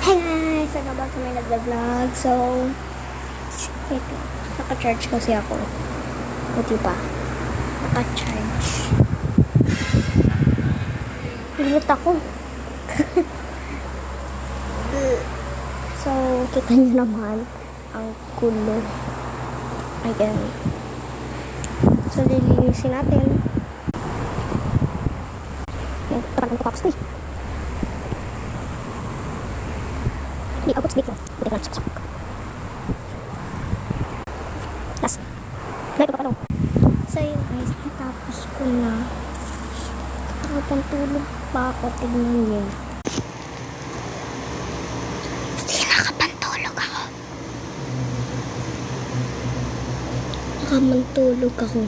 Hey guys! Welcome back to my vlog. So, wait lang. Naka-charge kasi ako. Buti pa. Naka-charge. Gulat ako. So, kita nyo naman ang kulo. Ayan. So, lilinisin natin. Ayan, parang nagpapos na eh. Hindi, abot speak mo. Buti ka lang saksak. Last. Like pa pa So yun guys, natapos ko na. Nakapantulog pa ako. Tignan nyo. Still nakapantulog ako. Nakamantulog ako.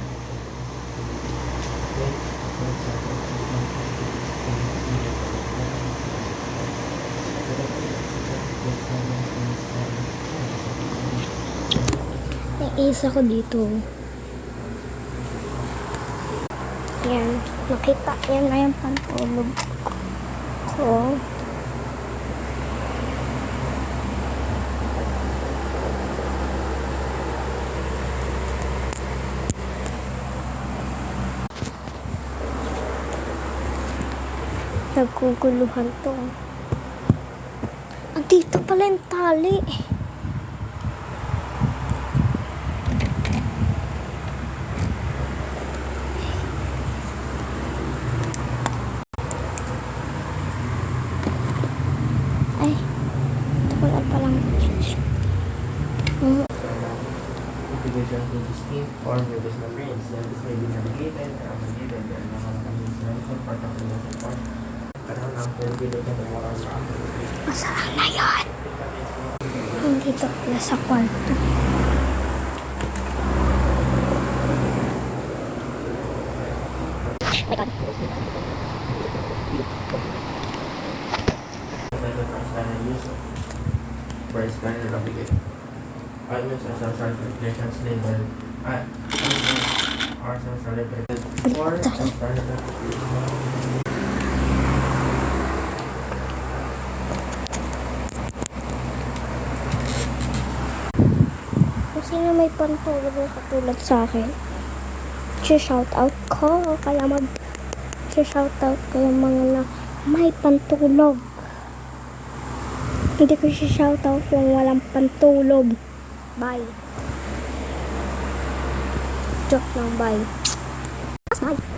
Isa ko dito. Yan. Nakita. Yan na yung pantulog ko. Nagkuguluhan to. Ah, dito pala yung tali. Ay, ito pala palang Division to the skin or reverse the brains. Then this may be navigated or unnavigated. Then nakakalimutan part of the muscle part. Karoon ang pwede ka ng moral sa masarap na yun. Dito pala sa kwarto. My God. Breast scanner navigate. Items as a certifications label. Are celebrated or standard Kung sino may pantulog na katulad sa akin, shoutout ko. Kaya shoutout ko yung mga na may pantulog. Hindi ko shoutout yung walang pantulog. Bye. Joke lang, bye. Bye.